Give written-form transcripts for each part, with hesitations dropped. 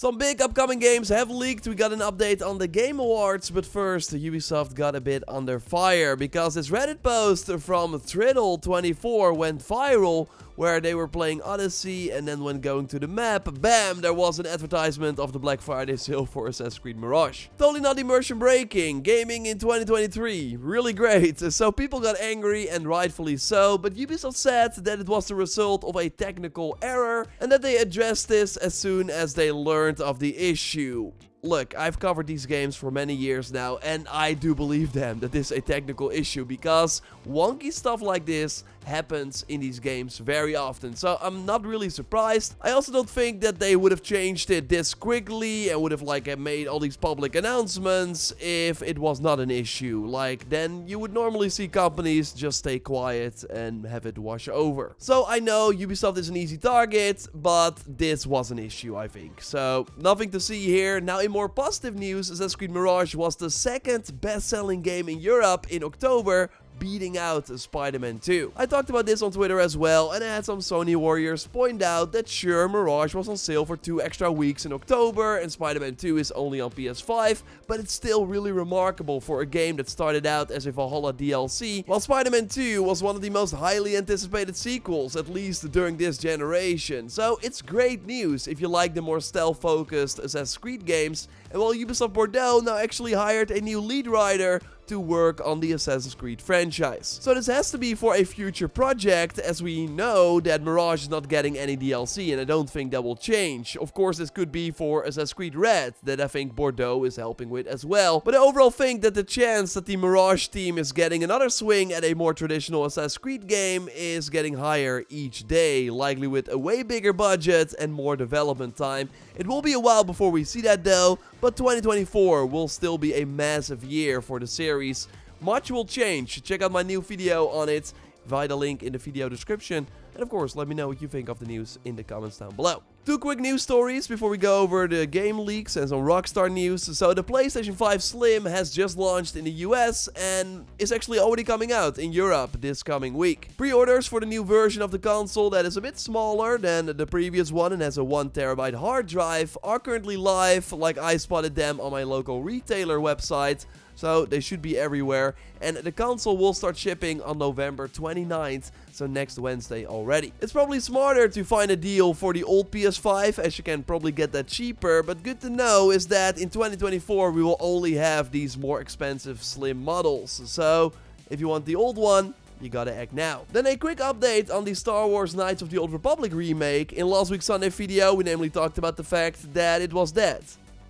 Some big upcoming games have leaked. We got an update on the Game Awards, but first, Ubisoft got a bit under fire because this Reddit post from Triddle24 went viral, where they were playing Odyssey, and then when going to the map, bam, there was an advertisement of the Black Friday sale for Assassin's Creed Mirage. Totally not immersion breaking, gaming in 2023, really great. So people got angry, and rightfully so, but Ubisoft said that it was the result of a technical error, and that they addressed this as soon as they learned of the issue. Look, I've covered these games for many years now, and I do believe them that this is a technical issue, because wonky stuff like this happens in these games very often, so I'm not really surprised. I also don't think that they would have changed it this quickly and would have made all these public announcements if it was not an issue. Then you would normally see companies just stay quiet and have it wash over. So I know Ubisoft is an easy target, but this was an issue, I think. So nothing to see here. Now, in more positive news, Assassin's Creed Mirage was the second best-selling game in Europe in October, beating out Spider-Man 2. I talked about this on Twitter as well, and I had some Sony warriors point out that sure, Mirage was on sale for 2 extra weeks in October, and Spider-Man 2 is only on PS5, but it's still really remarkable for a game that started out as a Valhalla DLC, while Spider-Man 2 was one of the most highly anticipated sequels, at least during this generation. So it's great news if you like the more stealth-focused Assassin's Creed games, and while Ubisoft Bordeaux now actually hired a new lead writer to work on the Assassin's Creed franchise. So this has to be for a future project, as we know that Mirage is not getting any DLC, and I don't think that will change. Of course, this could be for Assassin's Creed Red, that I think Bordeaux is helping with as well. But I overall think that the chance that the Mirage team is getting another swing at a more traditional Assassin's Creed game is getting higher each day, likely with a way bigger budget and more development time. It will be a while before we see that though, but 2024 will still be a massive year for the series. Much will change. Check out my new video on it via the link in the video description. And of course, let me know what you think of the news in the comments down below. 2 quick news stories before we go over the game leaks and some Rockstar news. So the PlayStation 5 Slim has just launched in the US and is actually already coming out in Europe this coming week. Pre-orders for the new version of the console that is a bit smaller than the previous one and has a 1TB hard drive are currently live, like I spotted them on my local retailer website. So they should be everywhere, and the console will start shipping on November 29th, so next Wednesday already. It's probably smarter to find a deal for the old PS5, as you can probably get that cheaper, but good to know is that in 2024 we will only have these more expensive Slim models. So if you want the old one, you gotta act now. Then a quick update on the Star Wars Knights of the Old Republic remake. In last week's Sunday video, we namely talked about the fact that it was dead,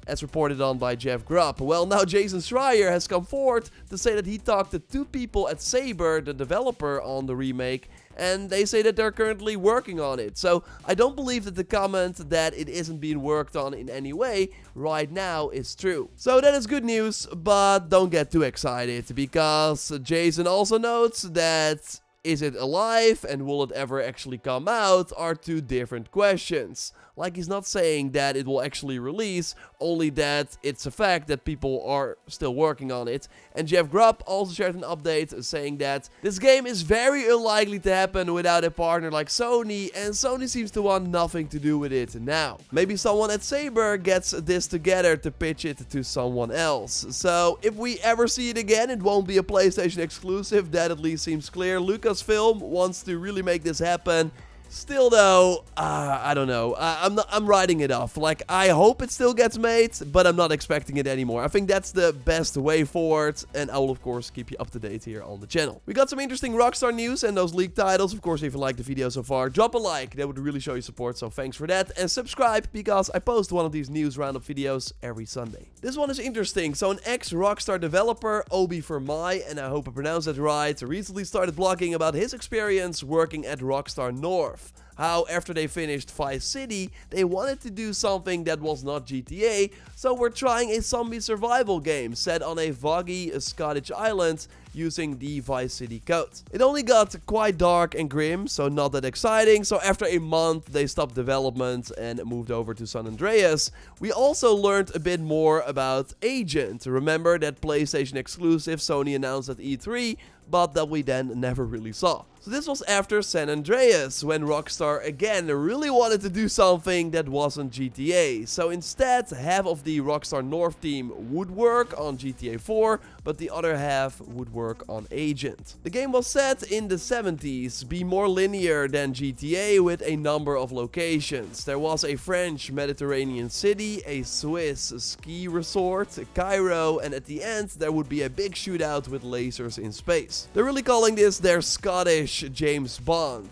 as reported on by Jeff Grubb. Well, now Jason Schreier has come forward to say that he talked to 2 people at Saber, the developer on the remake, and they say that they're currently working on it. So I don't believe that the comment that it isn't being worked on in any way right now is true. So that is good news, but don't get too excited, because Jason also notes that is it alive and will it ever actually come out are 2 different questions. Like, he's not saying that it will actually release, only that it's a fact that people are still working on it. And Jeff Grubb also shared an update saying that this game is very unlikely to happen without a partner like Sony, and Sony seems to want nothing to do with it now. Maybe someone at Saber gets this together to pitch it to someone else. So if we ever see it again, it won't be a PlayStation exclusive, that at least seems clear. Lucasfilm wants to really make this happen. Still though, I don't know. I'm writing it off. Like, I hope it still gets made, but I'm not expecting it anymore. I think that's the best way forward, and I will of course keep you up to date here on the channel. We got some interesting Rockstar news and those leaked titles. Of course, if you liked the video so far, drop a like. That would really show your support, so thanks for that. And subscribe, because I post one of these news roundup videos every Sunday. This one is interesting. So an ex-Rockstar developer, Obi Vermij, and I hope I pronounced that right, recently started blogging about his experience working at Rockstar North. How after they finished Vice City, they wanted to do something that was not GTA, so we're trying a zombie survival game set on a foggy Scottish island, using the Vice City code. It only got quite dark and grim, so not that exciting, so after a month they stopped development and moved over to San Andreas. We also learned a bit more about Agent. Remember that PlayStation exclusive Sony announced at E3, but that we then never really saw. So this was after San Andreas, when Rockstar again really wanted to do something that wasn't GTA. So instead, half of the Rockstar North team would work on GTA 4, but the other half would work on Agent. The game was set in the 70s, be more linear than GTA with a number of locations. There was a French Mediterranean city, a Swiss ski resort, Cairo, and at the end there would be a big shootout with lasers in space. They're really calling this their Scottish James Bond.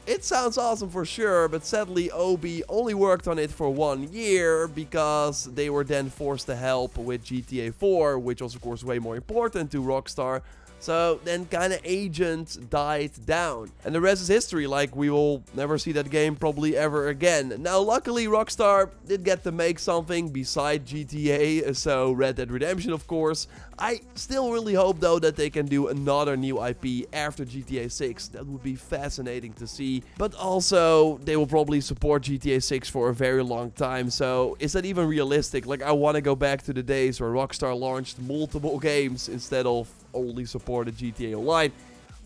It sounds awesome for sure, but sadly Obi only worked on it for 1 year because they were then forced to help with GTA 4, which was of course way more important to Rockstar. So then kinda Agent died down. And the rest is history, like we will never see that game probably ever again. Now luckily Rockstar did get to make something beside GTA, so Red Dead Redemption of course. I still really hope though that they can do another new IP after GTA 6. That would be fascinating to see. But also they will probably support GTA 6 for a very long time, so is that even realistic? Like I want to go back to the days where Rockstar launched multiple games instead of only supported GTA Online.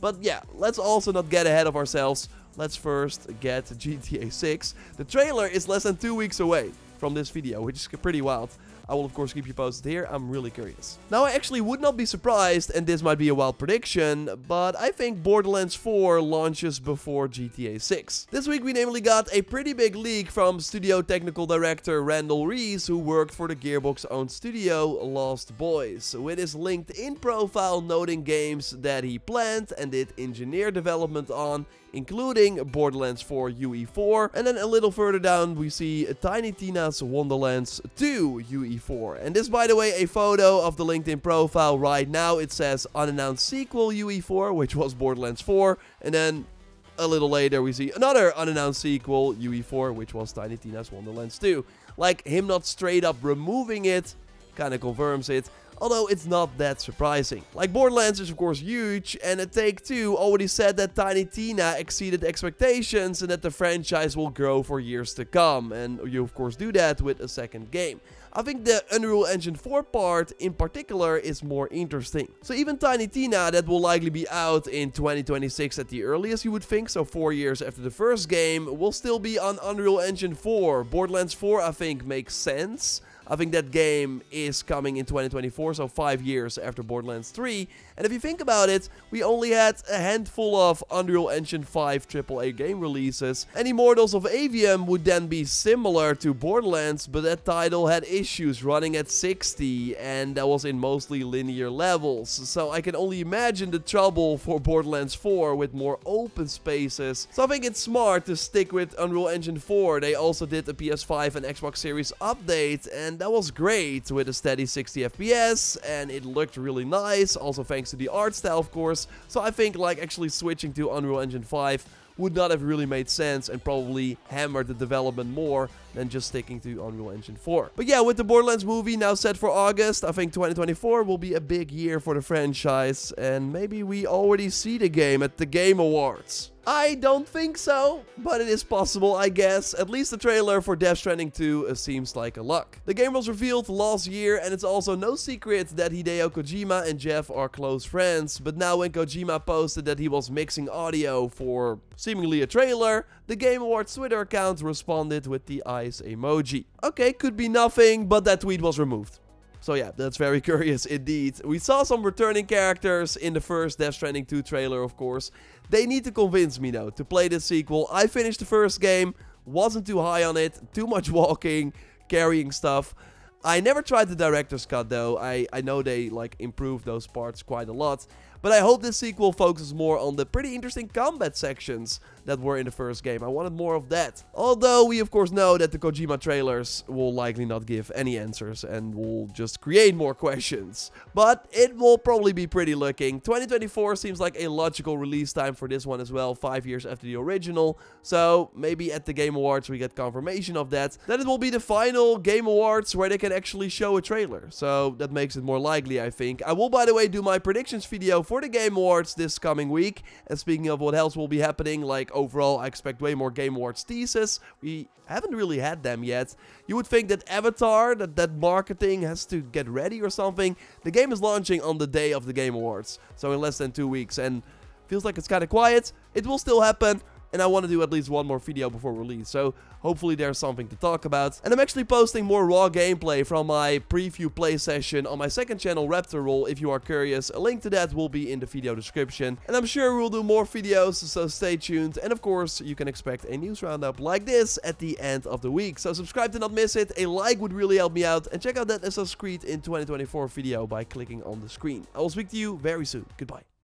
But yeah, let's also not get ahead of ourselves. Let's first get GTA 6. The trailer is less than 2 weeks away from this video, which is pretty wild. I will of course keep you posted here, I'm really curious. Now I actually would not be surprised, and this might be a wild prediction, but I think Borderlands 4 launches before GTA 6. This week we namely got a pretty big leak from studio technical director Randall Reese, who worked for the Gearbox owned studio Lost Boys, with his LinkedIn profile noting games that he planned and did engineer development on, including Borderlands 4 UE4, and then a little further down we see Tiny Tina Wonderland 2 UE4. And this, by the way, a photo of the LinkedIn profile right now. It says unannounced sequel UE4, which was Borderlands 4, and then a little later we see another unannounced sequel UE4, which was Tiny Tina's Wonderlands 2. Like, him not straight up removing it kinda confirms it, although it's not that surprising. Like, Borderlands is of course huge, and Take-Two already said that Tiny Tina exceeded expectations and that the franchise will grow for years to come, and you of course do that with a second game. I think the Unreal Engine 4 part in particular is more interesting. So even Tiny Tina, that will likely be out in 2026 at the earliest you would think, so 4 years after the first game, will still be on Unreal Engine 4. Borderlands 4 I think makes sense. I think that game is coming in 2024, so 5 years after Borderlands 3. And if you think about it, we only had a handful of Unreal Engine 5 AAA game releases. And Immortals of Avium would then be similar to Borderlands, but that title had issues running at 60, and that was in mostly linear levels. So I can only imagine the trouble for Borderlands 4 with more open spaces. So I think it's smart to stick with Unreal Engine 4. They also did a PS5 and Xbox Series update, and that was great with a steady 60 FPS, and it looked really nice, also thanks to the art style of course. So I think like actually switching to Unreal Engine 5 would not have really made sense and probably hammered the development more than just sticking to Unreal Engine 4. But yeah, with the Borderlands movie now set for August, I think 2024 will be a big year for the franchise, and maybe we already see the game at the Game Awards. I don't think so, but it is possible, I guess. At least the trailer for Death Stranding 2 seems like a lock. The game was revealed last year, and it's also no secret that Hideo Kojima and Jeff are close friends. But now when Kojima posted that he was mixing audio for seemingly a trailer, the Game Awards Twitter account responded with the eyes emoji. Okay, could be nothing, but that tweet was removed. So yeah, that's very curious indeed. We saw some returning characters in the first Death Stranding 2 trailer, of course. They need to convince me though to play this sequel. I finished the first game, wasn't too high on it, too much walking, carrying stuff. I never tried the director's cut though. I know they like improved those parts quite a lot. But I hope this sequel focuses more on the pretty interesting combat sections that were in the first game. I wanted more of that. Although we of course know that the Kojima trailers will likely not give any answers and will just create more questions. But it will probably be pretty looking. 2024 seems like a logical release time for this one as well, 5 years after the original. So maybe at the Game Awards we get confirmation of that. Then it will be the final Game Awards where they can actually show a trailer. So that makes it more likely, I think. I will, by the way, do my predictions video for for the Game Awards this coming week. And speaking of what else will be happening, like overall, I expect way more Game Awards teases. We haven't really had them yet. You would think that Avatar, that marketing has to get ready or something. The game is launching on the day of the Game Awards, so in less than 2 weeks, and feels like it's kind of quiet. It will still happen. And I want to do at least one more video before release, so hopefully there's something to talk about. And I'm actually posting more raw gameplay from my preview play session on my second channel, Raptor Roll, if you are curious. A link to that will be in the video description. And I'm sure we'll do more videos, so stay tuned. And of course, you can expect a news roundup like this at the end of the week. So subscribe to not miss it, a like would really help me out, and check out that Assassin's Creed in 2024 video by clicking on the screen. I will speak to you very soon. Goodbye.